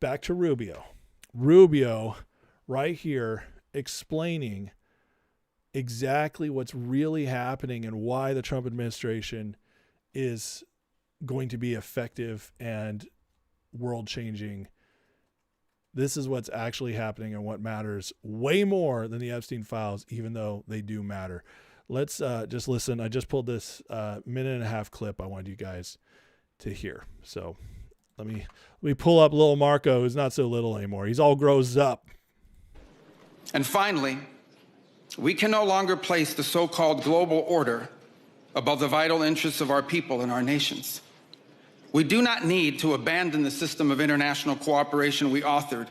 back to Rubio. Rubio right here explaining exactly what's really happening and why the Trump administration is going to be effective and world-changing. This is what's actually happening and what matters way more than the Epstein files, even though they do matter. Let's just listen. I just pulled this minute and a half clip I wanted you guys to hear. So let me pull up little Marco, who's not so little anymore. He's all grows up. And finally, we can no longer place the so-called global order above the vital interests of our people and our nations. We do not need to abandon the system of international cooperation we authored,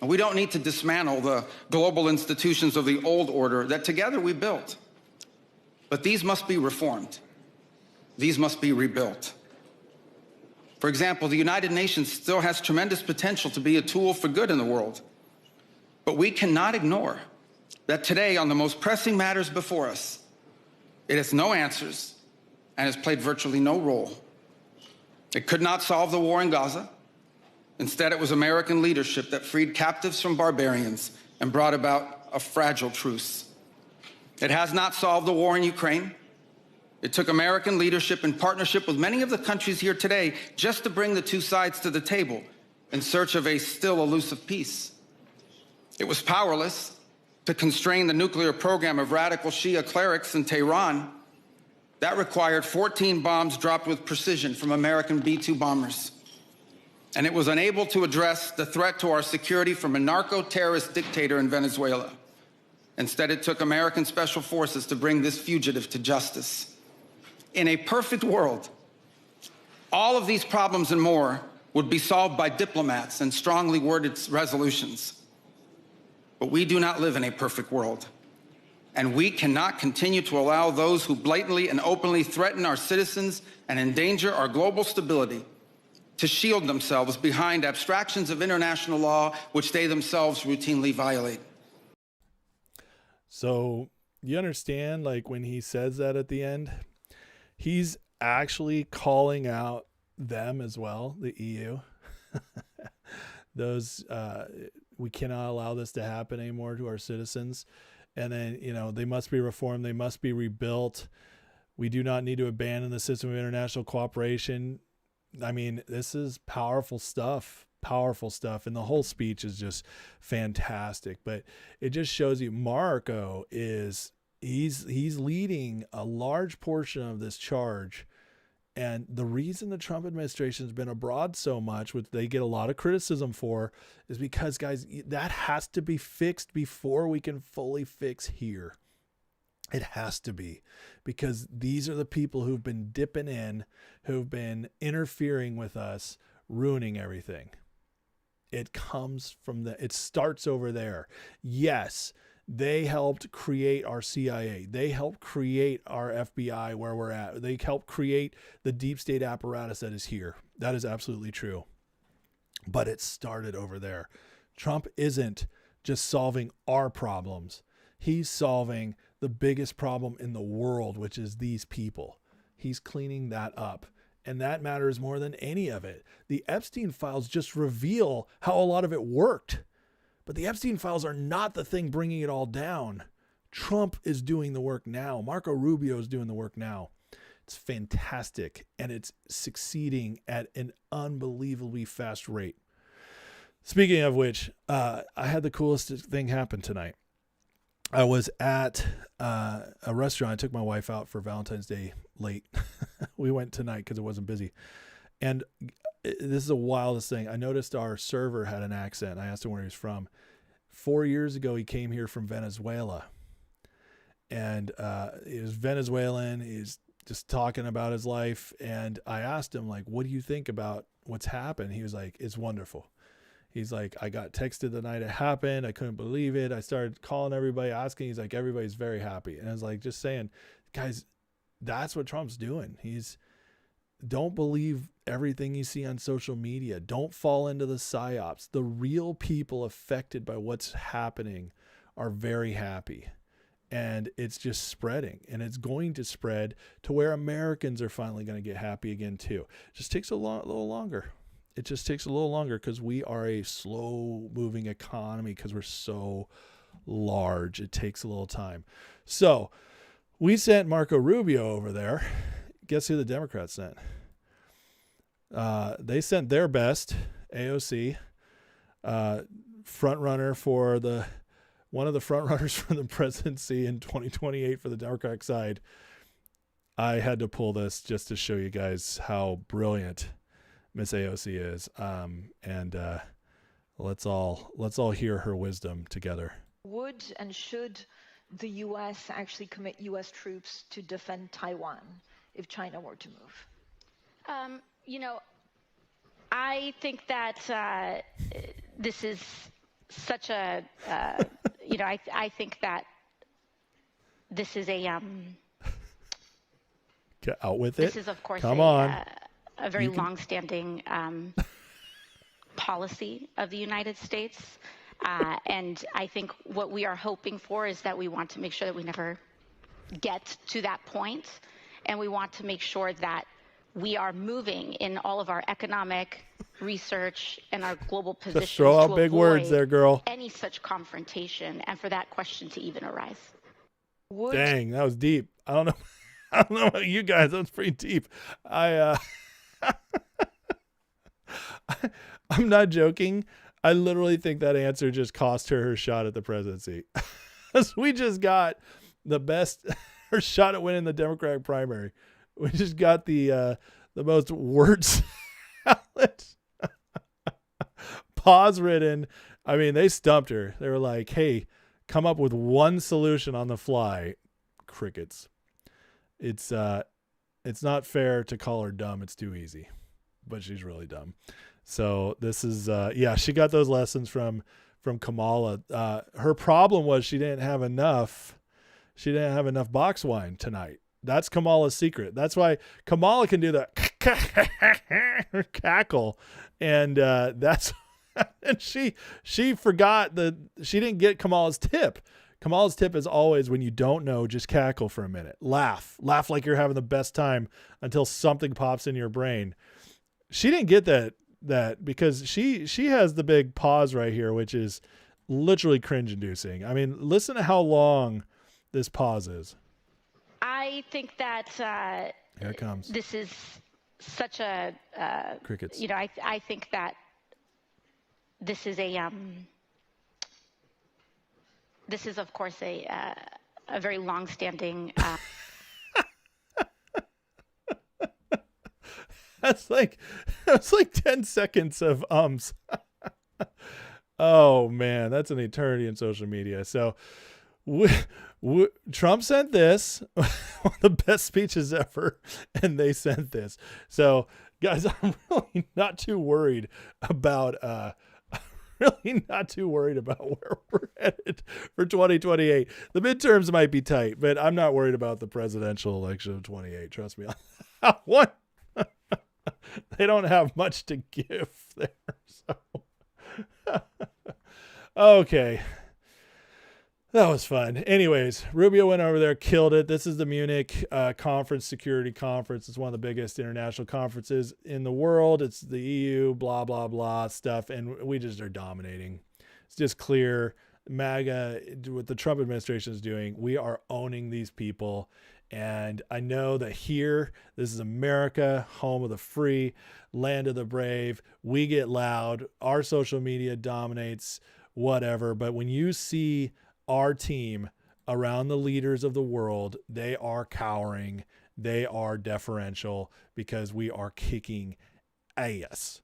and we don't need to dismantle the global institutions of the old order that together we built. But these must be reformed. These must be rebuilt. For example, the United Nations still has tremendous potential to be a tool for good in the world. But we cannot ignore that today, on the most pressing matters before us, it has no answers and has played virtually no role. It could not solve the war in Gaza. Instead, it was American leadership that freed captives from barbarians and brought about a fragile truce. It has not solved the war in Ukraine. It took American leadership in partnership with many of the countries here today just to bring the two sides to the table in search of a still elusive peace. It was powerless to constrain the nuclear program of radical Shia clerics in Tehran. That required 14 bombs dropped with precision from American B-2 bombers. And it was unable to address the threat to our security from a narco-terrorist dictator in Venezuela. Instead, it took American special forces to bring this fugitive to justice. In a perfect world, all of these problems and more would be solved by diplomats and strongly worded resolutions. But we do not live in a perfect world. And we cannot continue to allow those who blatantly and openly threaten our citizens and endanger our global stability to shield themselves behind abstractions of international law, which they themselves routinely violate. So you understand, like, when he says that at the end, he's actually calling out them as well, the EU. Those, we cannot allow this to happen anymore to our citizens. And then, they must be reformed. They must be rebuilt. We do not need to abandon the system of international cooperation. I mean, this is powerful stuff. And the whole speech is just fantastic. But it just shows you Marco he's leading a large portion of this charge. And the reason the Trump administration has been abroad so much, which they get a lot of criticism for, is because, guys, that has to be fixed before we can fully fix here. It has to be, because these are the people who've been dipping in, who've been interfering with us, ruining everything. It comes from it starts over there. Yes, they helped create our CIA. They helped create our FBI where we're at. They helped create the deep state apparatus that is here. That is absolutely true. But it started over there. Trump isn't just solving our problems. He's solving the biggest problem in the world, which is these people. He's cleaning that up. And that matters more than any of it. The Epstein files just reveal how a lot of it worked. But the Epstein files are not the thing bringing it all down. Trump is doing the work now. Marco Rubio is doing the work now. It's fantastic. And it's succeeding at an unbelievably fast rate. Speaking of which, I had the coolest thing happen tonight. I was at a restaurant. I took my wife out for Valentine's Day late. We went tonight because it wasn't busy. And this is the wildest thing. I noticed our server had an accent. I asked him where he was from. 4 years ago, he came here from Venezuela. And he was Venezuelan. He's just talking about his life. And I asked him, like, what do you think about what's happened? He was like, it's wonderful. He's like, I got texted the night it happened. I couldn't believe it. I started calling everybody, asking. He's like, everybody's very happy. And I was like, just saying, guys, that's what Trump's doing. Don't believe everything you see on social media. Don't fall into the psyops. The real people affected by what's happening are very happy. And it's just spreading. And it's going to spread to where Americans are finally going to get happy again too. It just takes a little longer. It just takes a little longer because we are a slow moving economy because we're so large. It takes a little time. So we sent Marco Rubio over there. Guess who the Democrats sent? They sent their best, AOC, front runner for one of the front runners for the presidency in 2028 for the Democratic side. I had to pull this just to show you guys how brilliant Miss AOC is. And let's all hear her wisdom together. Would and should the U.S. actually commit U.S. troops to defend Taiwan if China were to move? I think that this is such a, I think that this is a... Get out with it. This is, of course, a very long-standing policy of the United States. And I think what we are hoping for is that we want to make sure that we never get to that point. And we want to make sure that we are moving in all of our economic research and our global positions just throw out to big words there, girl. Any such confrontation and for that question to even arise. Dang, that was deep. I don't know about you guys. That's pretty deep. I'm not joking. I literally think that answer just cost her shot at the presidency. We just got the best, her shot at winning the Democratic primary. We just got the most word salad, pause ridden. I mean, they stumped her. They were like, "Hey, come up with one solution on the fly." Crickets. It's not fair to call her dumb. It's too easy, but she's really dumb. So this is, she got those lessons from Kamala. Her problem was she didn't have enough box wine tonight. That's Kamala's secret. That's why Kamala can do that cackle. And, and she forgot that she didn't get Kamala's tip. Kamala's tip is always, when you don't know, just cackle for a minute. Laugh like you're having the best time until something pops in your brain. She didn't get that because she has the big pause right here, which is literally cringe inducing. I mean, listen to how long this pause is. I think that here it comes. This is such a crickets. I think that this is a this is, of course, a very long-standing. That's like 10 seconds of ums. Oh man, that's an eternity in social media. So Trump sent this, one of the best speeches ever, and they sent this. So guys, I'm really not too worried about where we're headed for 2028. The midterms might be tight, but I'm not worried about the presidential election of 28. Trust me on that one. They don't have much to give there. So okay. That was fun. Anyways, Rubio went over there, killed it. This is the Munich Security Conference. It's one of the biggest international conferences in the world. It's the EU, blah, blah, blah stuff. And we just are dominating. It's just clear. MAGA, what the Trump administration is doing, we are owning these people. And I know that here, this is America, home of the free, land of the brave. We get loud. Our social media dominates, whatever. But when you see our team around the leaders of the world, they are cowering. They are deferential because we are kicking ass.